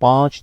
5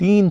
3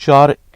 4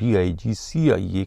DIG CIA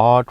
8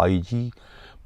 IG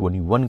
21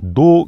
2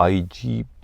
IG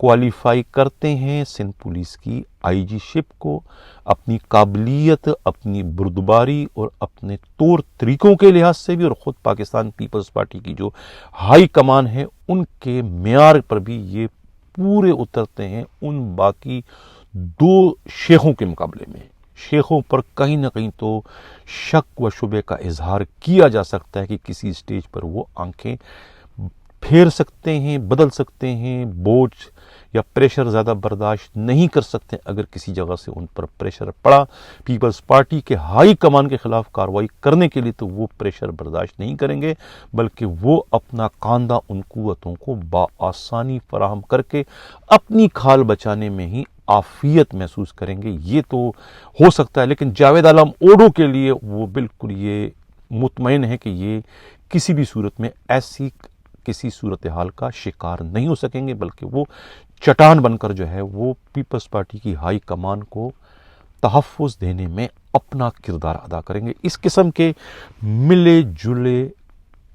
qualify کرتے ہیں Sindh police کی آئی جی شپ کو اپنی قابلیت، اپنی بردباری اور اپنے طور طریقوں کے لحاظ سے بھی، اور خود پاکستان پیپلز پارٹی کی جو ہائی کمان ہے ان کے معیار پر بھی یہ پورے اترتے ہیں ان باقی دو شیخوں کے مقابلے میں۔ شیخوں پر کہیں نہ کہیں تو شک و شبے کا اظہار کیا جا سکتا ہے کہ کسی سٹیج پر وہ آنکھیں پھیر سکتے ہیں، بدل سکتے ہیں، بوجھ یا پریشر زیادہ برداشت نہیں کر سکتے۔ اگر کسی جگہ سے ان پر پریشر پڑا پیپلز پارٹی کے ہائی کمان کے خلاف کارروائی کرنے کے لیے، تو وہ پریشر برداشت نہیں کریں گے، بلکہ وہ اپنا کاندھا ان قوتوں کو بآسانی فراہم کر کے اپنی کھال بچانے میں ہی عافیت محسوس کریں گے۔ یہ تو ہو سکتا ہے، لیکن جاوید عالم اوڈو کے لیے وہ بالکل یہ مطمئن ہے کہ یہ کسی بھی صورت میں ایسی کسی صورتحال کا شکار نہیں ہو سکیں گے، بلکہ وہ چٹان بن کر جو ہے وہ پیپلز پارٹی کی ہائی کمان کو تحفظ دینے میں اپنا کردار ادا کریں گے۔ اس قسم کے ملے جلے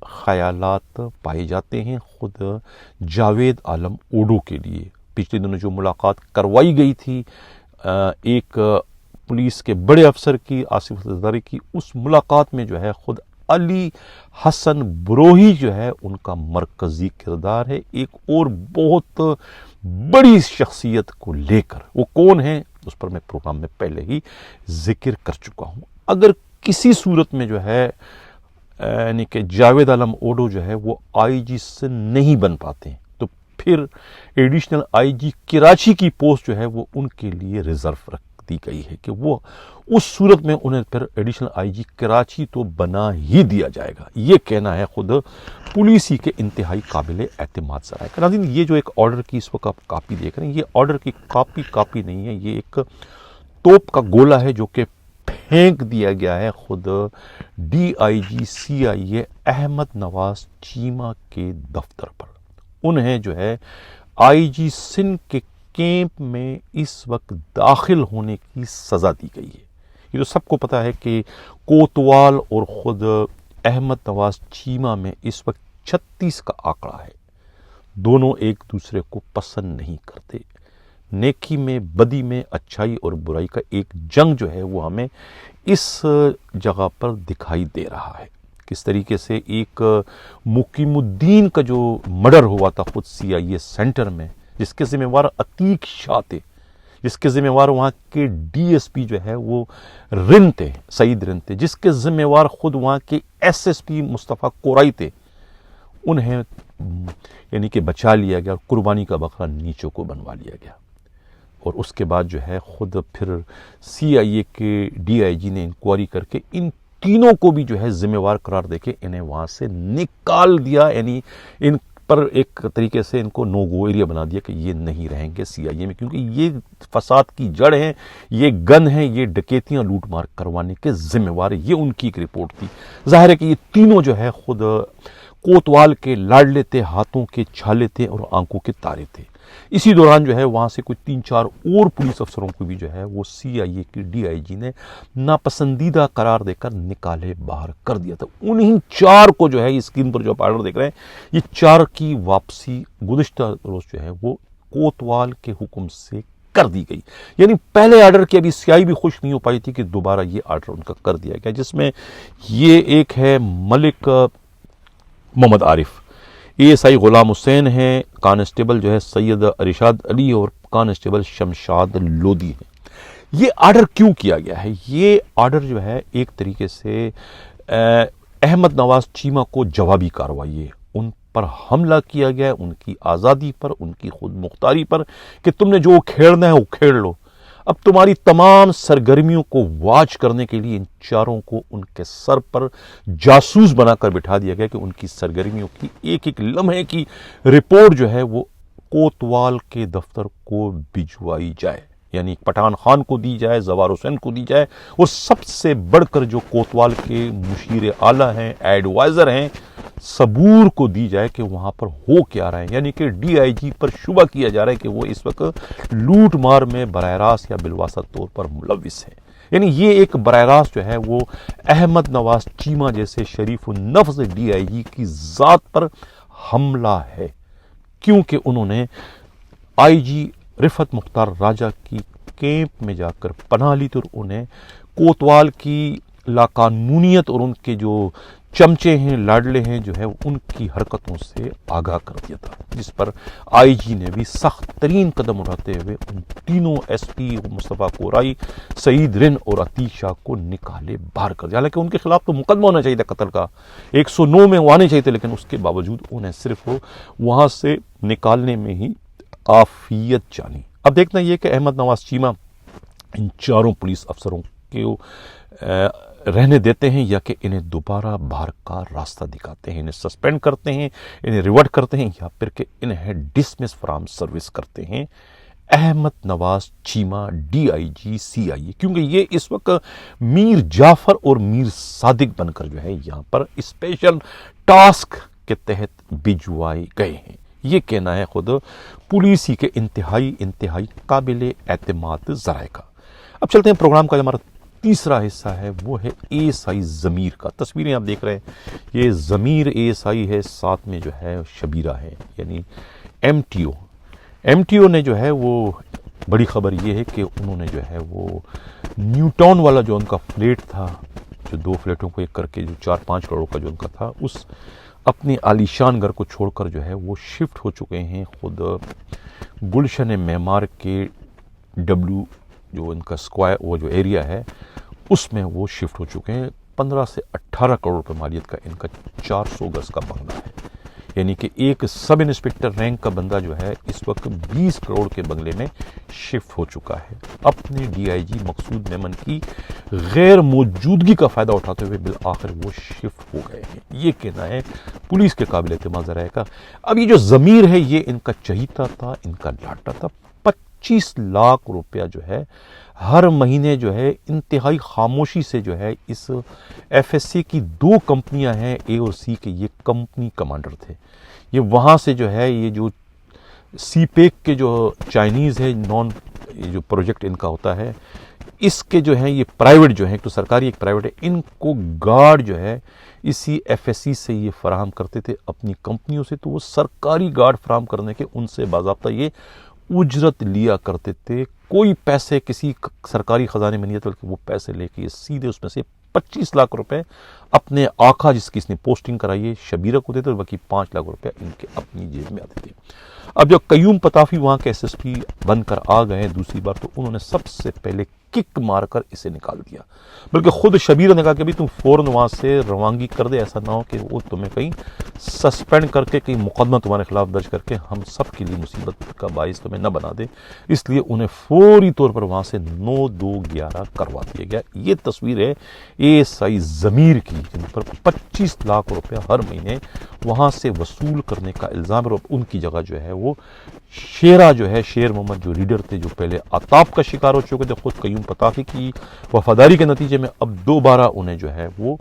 خیالات پائے جاتے ہیں خود جاوید عالم اوڈو کے لیے۔ پچھلے دنوں جو ملاقات کروائی گئی تھی ایک پولیس کے بڑے افسر کی، آصف زرداری کی، اس ملاقات میں جو ہے خود علی حسن بروہی جو ہے ان کا مرکزی کردار ہے، ایک اور بہت بڑی شخصیت کو لے کر۔ وہ کون ہیں اس پر میں پروگرام میں پہلے ہی ذکر کر چکا ہوں۔ اگر کسی صورت میں جو ہے یعنی کہ جاوید عالم اوڈو جو ہے وہ آئی جی سے نہیں بن پاتے ہیں، تو پھر ایڈیشنل آئی جی کراچی کی پوسٹ جو ہے وہ ان کے لیے ریزرو رکھ دی گئی ہے کہ وہ اس صورت میں انہیں پھر ایڈیشنل آئی جی کراچی تو بنا ہی دیا جائے گا۔ یہ کہنا ہے خود پولیسی کے انتہائی قابل اعتماد ذرائع کا۔ ناظرین، یہ جو ایک آرڈر کی اس وقت آپ کاپی دیکھ رہے ہیں، یہ آرڈر کی کاپی نہیں ہے، یہ ایک توپ کا گولہ ہے جو کہ پھینک دیا گیا ہے خود ڈی آئی جی سی آئی اے احمد نواز چیمہ کے دفتر پر۔ انہیں جو ہے آئی جی سندھ کے کیمپ میں اس وقت داخل ہونے کی سزا دی گئی ہے۔ یہ تو سب کو پتا ہے کہ کوتوال اور خود احمد نواز چیمہ میں اس وقت 36 کا آنکڑا ہے۔ دونوں ایک دوسرے کو پسند نہیں کرتے۔ نیکی میں، بدی میں، اچھائی اور برائی کا ایک جنگ جو ہے وہ ہمیں اس جگہ پر دکھائی دے رہا ہے۔ کس طریقے سے ایک مقیم الدین کا جو مرڈر ہوا تھا خود سی آئی اے سینٹر میں، جس کے ذمہ وار عتیق شاہ تھے، جس کے ذمہ وار وہاں کے ڈی ایس پی جو ہے وہ رن تھے، سعید رن تھے، جس کے ذمہ وار خود وہاں کے ایس ایس پی مصطفیٰ کورائی تھے، انہیں یعنی کہ بچا لیا گیا اور قربانی کا بکرا نیچوں کو بنوا لیا گیا۔ اور اس کے بعد جو ہے خود پھر سی آئی اے کے ڈی آئی جی نے انکوائری کر کے ان تینوں کو بھی جو ہے ذمہ وار قرار دے کے انہیں وہاں سے نکال دیا، یعنی ان پر ایک طریقے سے ان کو نو گو ایریا بنا دیا کہ یہ نہیں رہیں گے سی آئی اے میں، کیونکہ یہ فساد کی جڑ ہیں، یہ گن ہیں، یہ ڈکیتیاں لوٹ مار کروانے کے ذمہ وار ہیں۔ یہ ان کی ایک رپورٹ تھی۔ ظاہر ہے کہ یہ تینوں جو ہے خود کوتوال کے لاڈلے تھے، ہاتھوں کے چھالے تھے اور آنکھوں کے تارے تھے۔ اسی دوران جو ہے وہاں سے کوئی 3-4 اور پولیس افسروں کو بھی جو ہے وہ سی آئی اے کی ڈی آئی جی نے ناپسندیدہ قرار دے کر نکالے باہر کر دیا تھا۔ انہیں 4 کو جو ہے یہ اسکرین پر جو آپ آرڈر دیکھ رہے ہیں، یہ 4 کی واپسی گزشتہ روز جو ہے وہ کوتوال کے حکم سے کر دی گئی۔ یعنی پہلے آرڈر کی ابھی سی آئی بھی خوش نہیں ہو پائی تھی کہ دوبارہ یہ آرڈر ان کا کر دیا گیا، جس میں یہ ایک ہے ملک محمد عارف، اے ایس آئی غلام حسین ہیں، کانسٹیبل جو ہے سید ارشاد علی اور کانسٹیبل شمشاد لودھی ہیں۔ یہ آرڈر کیوں کیا گیا ہے؟ یہ آرڈر جو ہے ایک طریقے سے احمد نواز چیمہ کو جوابی کارروائی ہے، ان پر حملہ کیا گیا ہے، ان کی آزادی پر، ان کی خود مختاری پر، کہ تم نے جو کھیڑنا ہے وہ کھیڑ لو۔ اب تمہاری تمام سرگرمیوں کو واچ کرنے کے لیے ان 4 کو ان کے سر پر جاسوس بنا کر بٹھا دیا گیا کہ ان کی سرگرمیوں کی ایک ایک لمحے کی رپورٹ جو ہے وہ کوتوال کے دفتر کو بھجوائی جائے، یعنی پٹھان خان کو دی جائے، زوار حسین کو دی جائے، اور سب سے بڑھ کر جو کوتوال کے مشیر اعلیٰ ہیں، ایڈوائزر ہیں، صبور کو دی جائے کہ وہاں پر ہو کیا رہا ہے۔ یعنی کہ ڈی آئی جی پر شبہ کیا جا رہا ہے کہ وہ اس وقت لوٹ مار میں براہ راست یا بالواسطہ طور پر ملوث ہے۔ یعنی یہ ایک براہ راست جو ہے وہ احمد نواز چیمہ جیسے شریف النفس ڈی آئی جی کی ذات پر حملہ ہے، کیونکہ انہوں نے آئی جی رفعت مختار راجہ کی کیمپ میں جا کر پناہ لی تھی اور انہیں کوتوال کی لاقانونیت اور ان کے جو چمچے ہیں، لاڈلے ہیں جو ہے ان کی حرکتوں سے آگاہ کر دیا تھا، جس پر آئی جی نے بھی سخت ترین قدم اٹھاتے ہوئے ان تینوں ایس پی مصطفیٰ کورائی، سعید رن اور عتیق شاہ کو نکالے باہر کر دیا۔ حالانکہ ان کے خلاف تو مقدمہ ہونا چاہیے تھا قتل کا، 109 میں وہ آنے چاہیے تھے، لیکن اس کے باوجود انہیں صرف وہاں سے نکالنے میں ہی عافیت جانی۔ اب دیکھنا یہ کہ احمد نواز چیمہ ان چاروں پولیس افسروں کو رہنے دیتے ہیں یا کہ انہیں دوبارہ باہر کا راستہ دکھاتے ہیں، انہیں سسپینڈ کرتے ہیں، انہیں ریورٹ کرتے ہیں، یا پھر کہ انہیں ڈسمس فرام سروس کرتے ہیں۔ احمد نواز چیمہ ڈی آئی جی سی آئی اے، کیونکہ یہ اس وقت میر جعفر اور میر صادق بن کر جو ہے یہاں پر اسپیشل ٹاسک کے تحت بھجوائے گئے ہیں۔ یہ کہنا ہے خود پولیسی کے انتہائی قابل اعتماد ذرائع کا۔ اب چلتے ہیں پروگرام کا ہمارا تیسرا حصہ ہے، وہ ہے اے ایس آئی ضمیر کا۔ تصویریں آپ دیکھ رہے ہیں، یہ ضمیر اے ایس آئی ہے، ساتھ میں جو ہے شبیرہ ہے، یعنی ایم ٹی او نے جو ہے وہ بڑی خبر یہ ہے کہ انہوں نے جو ہے وہ نیو ٹاؤن والا جو ان کا فلیٹ تھا، جو 2 فلیٹوں کو ایک کر کے جو 4-5 کروڑ کا جو ان کا تھا، اس اپنے عالیشان گھر کو چھوڑ کر جو ہے وہ شفٹ ہو چکے ہیں خود گلشن معمار کے ڈبلو جو ان کا اسکوائر وہ جو ایریا ہے اس میں وہ شفٹ ہو چکے ہیں۔ 15 سے 18 کروڑ روپے مالیت کا ان کا 400 گز کا بنگلہ ہے، یعنی کہ ایک سب انسپکٹر رینک کا بندہ جو ہے اس وقت 20 کروڑ کے بنگلے میں شفٹ ہو چکا ہے۔ اپنے ڈی آئی جی مقصود میمن کی غیر موجودگی کا فائدہ اٹھاتے ہوئے بالآخر وہ شفٹ ہو گئے ہیں۔ یہ کہنا ہے پولیس کے قابل اعتماد ذرائع کا۔ اب یہ جو ضمیر ہے یہ ان کا چہیتا تھا، ان کا لاڈلا تھا۔ 25 لاکھ روپیہ جو ہے ہر مہینے جو ہے انتہائی خاموشی سے جو ہے اس ایف ایس سی کی 2 کمپنیاں ہیں اے اور سی کے، یہ کمپنی کمانڈر تھے۔ یہ وہاں سے جو ہے یہ جو سی پیک کے جو چائنیز ہے یہ جو پروجیکٹ ان کا ہوتا ہے، اس کے جو ہیں یہ پرائیویٹ جو ہیں، ایک تو سرکاری ایک پرائیویٹ ہے، ان کو گارڈ جو ہے اسی ایف ایس سی سے یہ فراہم کرتے تھے اپنی کمپنیوں سے۔ تو وہ سرکاری گارڈ فراہم کرنے کے ان سے باضابطہ یہ اجرت لیا کرتے تھے، کوئی پیسے کسی سرکاری خزانے میں نہیں تھے، بلکہ وہ پیسے لے کے یہ سیدھے اس میں سے 25 لاکھ روپے اپنے آقا جس کی اس نے پوسٹنگ کرائی ہے شبیرہ کو دیتے، اور باقی 5 لاکھ روپے ان کے اپنی جیب میں آتے تھے۔ اب جب قیوم پتافی وہاں کے ایس ایس پی بن کر آ گئے ہیں دوسری بار، تو انہوں نے سب سے پہلے کک مار کر اسے نکال دیا، بلکہ خود شبیرہ نے کہا کہ تم فوراً وہاں سے روانگی کر دے، ایسا نہ ہو کہ وہ تمہیں کہیں سسپینڈ کر کے کہیں مقدمہ تمہارے خلاف درج کر کے ہم سب کے لیے مصیبت کا باعث تمہیں نہ بنا دے۔ اس لیے انہیں فوری طور پر وہاں سے 9-2-11 کروا دیا گیا۔ یہ تصویر ہے اے ایس آئی ضمیر کی، جن پر 25 لاکھ روپیہ ہر مہینے وہاں سے وصول کرنے کا الزام ہے، اور ان کی جگہ جو ہے وہ شیرہ جو ہے، شیر محمد جو ریڈر تھے، جو پہلے عطاف کا شکار ہو چکے تھے خود قیوم پتافی کی وفاداری کے نتیجے میں، اب دوبارہ انہیں جو ہے وہ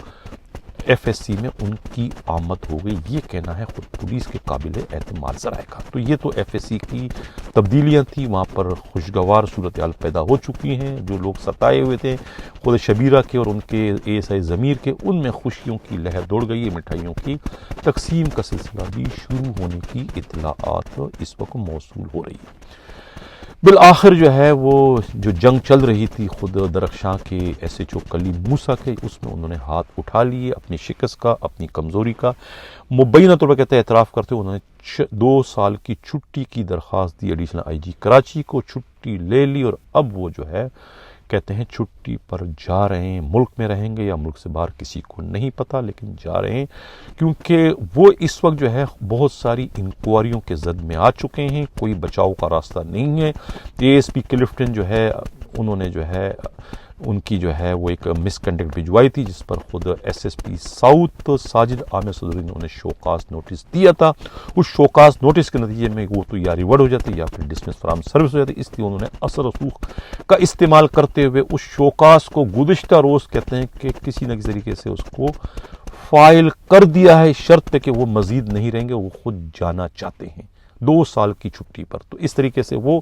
ایف ایس سی میں ان کی آمد ہو گئی۔ یہ کہنا ہے خود پولیس کے قابل اعتماد ذرائع کا۔ تو یہ تو ایف ایس سی کی تبدیلیاں تھیں، وہاں پر خوشگوار صورتحال پیدا ہو چکی ہیں۔ جو لوگ ستائے ہوئے تھے خود شبیرہ کے اور ان کے اے ایس آئی ضمیر کے، ان میں خوشیوں کی لہر دوڑ گئی ہے۔ مٹھائیوں کی تقسیم کا سلسلہ بھی شروع ہونے کی اطلاعات اس وقت موصول ہو رہی ہے۔ بالآخر جو ہے وہ جو جنگ چل رہی تھی خود درخشاں کے ایس ایچ او کلیم موسیٰ کے، اس میں انہوں نے ہاتھ اٹھا لیے اپنی شکست کا، اپنی کمزوری کا مبینہ طور پر کہتے ہیں اعتراف کرتے ہوئے انہوں نے 2 سال کی چھٹی کی درخواست دی ایڈیشنل آئی جی کراچی کو، چھٹی لے لی، اور اب وہ جو ہے کہتے ہیں چھٹی پر جا رہے ہیں۔ ملک میں رہیں گے یا ملک سے باہر کسی کو نہیں پتا، لیکن جا رہے ہیں کیونکہ وہ اس وقت جو ہے بہت ساری انکوائریوں کے زد میں آ چکے ہیں، کوئی بچاؤ کا راستہ نہیں ہے۔ اے ایس پی کلفٹن جو ہے انہوں نے جو ہے ان کی جو ہے وہ ایک مس کنڈکٹ بھجوائی تھی، جس پر خود S S P south Sajid Amir Sadri نے انہیں شوکاز نوٹس دیا تھا۔ اس شوکاز نوٹس کے نتیجے میں وہ تو یا ریورڈ ہو جاتی یا پھر ڈسمس فرام سروس ہو جاتی، اس لیے انہوں نے اثر رسوخ کا استعمال کرتے ہوئے اس شوکاز کو گزشتہ روز کہتے ہیں کہ کسی نہ کسی طریقے سے اس کو فائل کر دیا ہے، شرط پہ کہ وہ مزید نہیں رہیں گے، وہ خود جانا چاہتے ہیں 2 سال کی چھٹی پر۔ تو اس طریقے سے وہ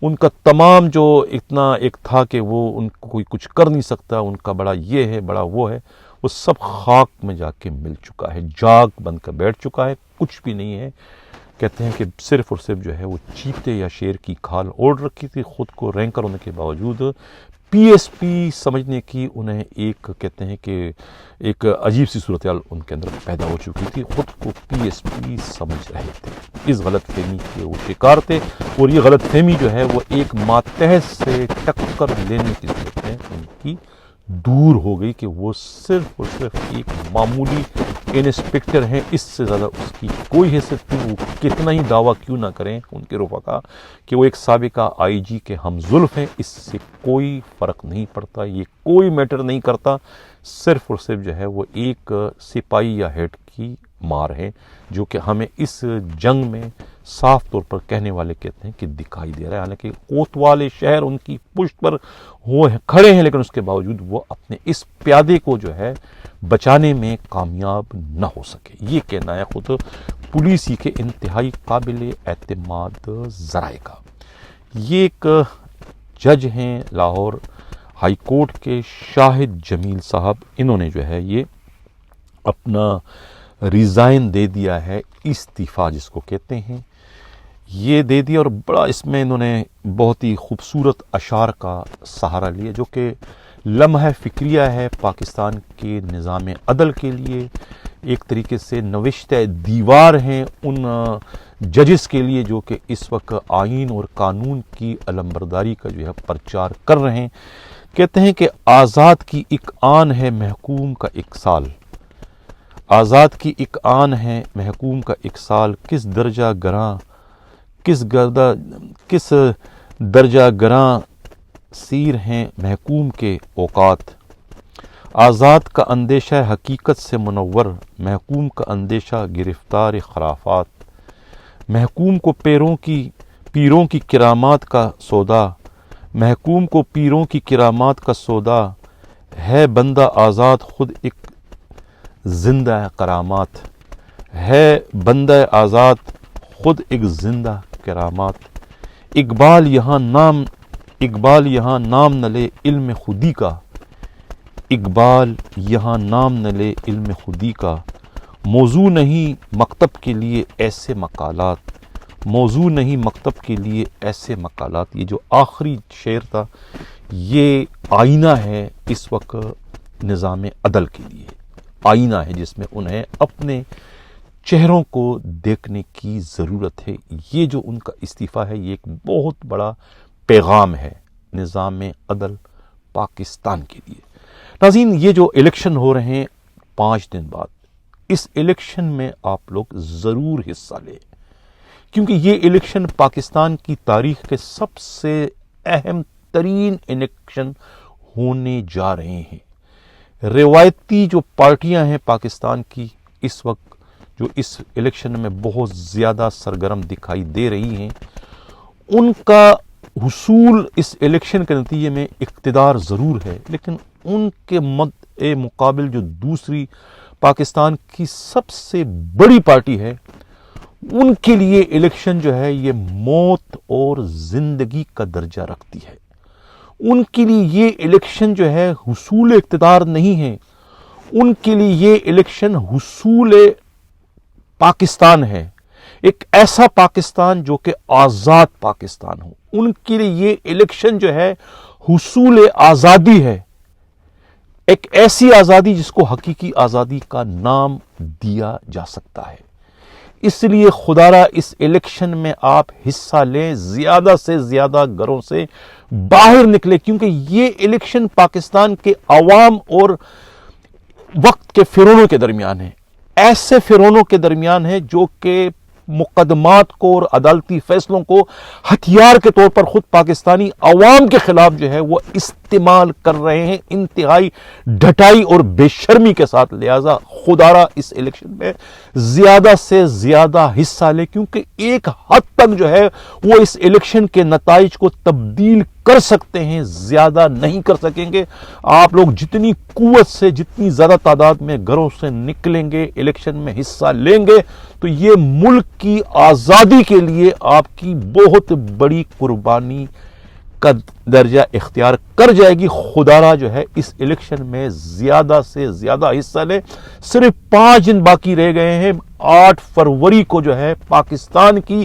ان کا تمام جو اتنا ایک تھا کہ وہ ان کو کوئی کچھ کر نہیں سکتا، ان کا بڑا یہ ہے بڑا وہ ہے، وہ سب خاک میں جا کے مل چکا ہے، جاگ بن کر بیٹھ چکا ہے، کچھ بھی نہیں ہے۔ کہتے ہیں کہ صرف اور صرف جو ہے وہ چیتے یا شیر کی کھال اوڑھ رکھی تھی، خود کو رینکر ہونے کے باوجود پی ایس پی سمجھنے کی انہیں ایک کہتے ہیں کہ ایک عجیب سی صورتحال ان کے اندر پیدا ہو چکی تھی، خود کو پی ایس پی سمجھ رہے تھے، اس غلط فہمی کے وہ شکار تھے، اور یہ غلط فہمی جو ہے وہ ایک ماتحت سے ٹکر لینے کی صورت میں ان کی دور ہو گئی کہ وہ صرف اور صرف ایک معمولی انسپیکٹر ہیں، اس سے زیادہ اس کی کوئی حیثیت نہیں، وہ کتنا ہی دعویٰ کیوں نہ کریں ان کے رفقا کہ وہ ایک سابقہ آئی جی کے ہم زلف ہیں، اس سے کوئی فرق نہیں پڑتا، یہ کوئی میٹر نہیں کرتا، صرف اور صرف جو ہے وہ ایک سپاہی یا ہیڈ کی مار ہے، جو کہ ہمیں اس جنگ میں صاف طور پر کہنے والے کہتے ہیں کہ دکھائی دے رہا ہے، حالانکہ کوتوال شہر ان کی پشت پر وہ کھڑے ہیں، لیکن اس کے باوجود وہ اپنے اس پیادے کو جو ہے بچانے میں کامیاب نہ ہو سکے۔ یہ کہنا ہے خود پولیس ہی کے انتہائی قابل اعتماد ذرائع کا۔ یہ ایک جج ہیں لاہور ہائی کورٹ کے شاہد جمیل صاحب، انہوں نے جو ہے یہ اپنا ریزائن دے دیا ہے، استعفیٰ جس کو کہتے ہیں، یہ دے دیا، اور بڑا اس میں انہوں نے بہت ہی خوبصورت اشعار کا سہارا لیا، جو کہ لمحہ فکریہ ہے پاکستان کے نظام عدل کے لیے، ایک طریقے سے نوشتہ دیوار ہیں ان ججز کے لیے جو کہ اس وقت آئین اور قانون کی علمبرداری کا جو ہے پرچار کر رہے ہیں۔ کہتے ہیں کہ آزاد کی ایک آن ہے محکوم کا ایک سال، آزاد کی ایک آن ہے محکوم کا ایک سال، کس درجہ گراں سیر ہیں محکوم کے اوقات، آزاد کا اندیشہ حقیقت سے منور، محکوم کا اندیشہ گرفتار خرافات، محکوم کو پیروں کی کرامات کا سودا، محکوم کو پیروں کی کرامات کا سودا، ہے بندہ آزاد خود ایک زندہ کرامات، ہے بندہ آزاد خود ایک زندہ کرامات، اقبال یہاں نام نہ لے علم خودی کا، اقبال یہاں نام نہ لے علم خودی کا، موضوع نہیں مکتب کے لیے ایسے مقالات، موضوع نہیں مکتب کے لیے ایسے مقالات۔ یہ جو آخری شعر تھا یہ آئینہ ہے اس وقت نظام عدل کے لیے، آئینہ ہے جس میں انہیں اپنے چہروں کو دیکھنے کی ضرورت ہے۔ یہ جو ان کا استعفیٰ ہے یہ ایک بہت بڑا پیغام ہے نظام عدل پاکستان کے لیے۔ ناظرین، یہ جو الیکشن ہو رہے ہیں 5 دن بعد، اس الیکشن میں آپ لوگ ضرور حصہ لیں، کیونکہ یہ الیکشن پاکستان کی تاریخ کے سب سے اہم ترین الیکشن ہونے جا رہے ہیں۔ روایتی جو پارٹیاں ہیں پاکستان کی اس وقت جو اس الیکشن میں بہت زیادہ سرگرم دکھائی دے رہی ہیں، ان کا حصول اس الیکشن کے نتیجے میں اقتدار ضرور ہے، لیکن ان کے مقابل جو دوسری پاکستان کی سب سے بڑی پارٹی ہے، ان کے لیے الیکشن جو ہے یہ موت اور زندگی کا درجہ رکھتی ہے۔ ان کے لیے یہ الیکشن جو ہے حصول اقتدار نہیں ہے، ان کے لیے یہ الیکشن حصول پاکستان ہے، ایک ایسا پاکستان جو کہ آزاد پاکستان ہو۔ ان کے لیے یہ الیکشن جو ہے حصول آزادی ہے، ایک ایسی آزادی جس کو حقیقی آزادی کا نام دیا جا سکتا ہے۔ اس لیے خدارا اس الیکشن میں آپ حصہ لیں، زیادہ سے زیادہ گھروں سے باہر نکلیں، کیونکہ یہ الیکشن پاکستان کے عوام اور وقت کے فرعونوں کے درمیان ہے، ایسے فرعونوں کے درمیان ہے جو کہ مقدمات کو اور عدالتی فیصلوں کو ہتھیار کے طور پر خود پاکستانی عوام کے خلاف جو ہے وہ استعمال کر رہے ہیں انتہائی ڈھٹائی اور بے شرمی کے ساتھ۔ لہذا خدارا اس الیکشن میں زیادہ سے زیادہ حصہ لے، کیونکہ ایک حد تک جو ہے وہ اس الیکشن کے نتائج کو تبدیل کر سکتے ہیں، زیادہ نہیں کر سکیں گے۔ آپ لوگ جتنی قوت سے، جتنی زیادہ تعداد میں گھروں سے نکلیں گے، الیکشن میں حصہ لیں گے، تو یہ ملک کی آزادی کے لیے آپ کی بہت بڑی قربانی کا درجہ اختیار کر جائے گی۔ خدارا جو ہے اس الیکشن میں زیادہ سے زیادہ حصہ لیں۔ صرف 5 دن باقی رہ گئے ہیں، 8 فروری کو جو ہے پاکستان کی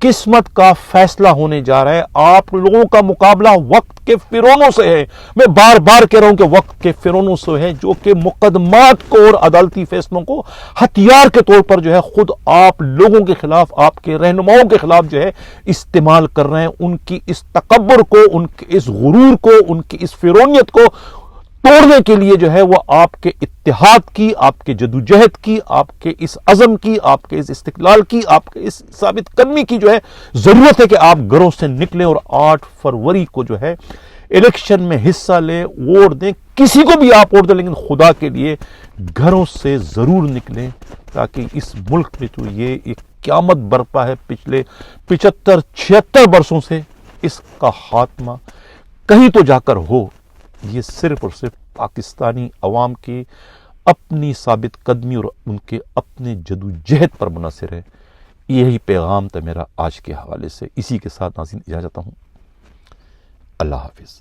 قسمت کا فیصلہ ہونے جا رہا ہے. آپ لوگوں کا مقابلہ وقت کے فرعونوں سے ہے. میں بار بار کہہ رہا ہوں کہ وقت کے فرعونوں سے ہے جو کہ مقدمات کو اور عدالتی فیصلوں کو ہتھیار کے طور پر جو ہے خود آپ لوگوں کے خلاف، آپ کے رہنماؤں کے خلاف جو ہے استعمال کر رہے ہیں. ان کی اس تکبر کو، ان کے اس غرور کو، ان کی اس فرعونیت کو توڑنے کے لیے جو ہے وہ آپ کے اتحاد کی، آپ کے جدوجہد کی، آپ کے اس عزم کی، آپ کے اس استقلال کی، آپ کے اس ثابت قدمی کی جو ہے ضرورت ہے کہ آپ گھروں سے نکلیں اور 8 فروری کو جو ہے الیکشن میں حصہ لیں، ووٹ دیں. کسی کو بھی آپ ووٹ دیں، لیکن خدا کے لیے گھروں سے ضرور نکلیں، تاکہ اس ملک میں تو یہ ایک قیامت برپا ہے پچھلے 75-76 برسوں سے، اس کا خاتمہ کہیں تو جا کر ہو. یہ صرف اور صرف پاکستانی عوام کی اپنی ثابت قدمی اور ان کے اپنے جدوجہد پر منحصر ہے. یہی پیغام تھا میرا آج کے حوالے سے. اسی کے ساتھ ناظرین اجازت چاہتا ہوں. اللہ حافظ.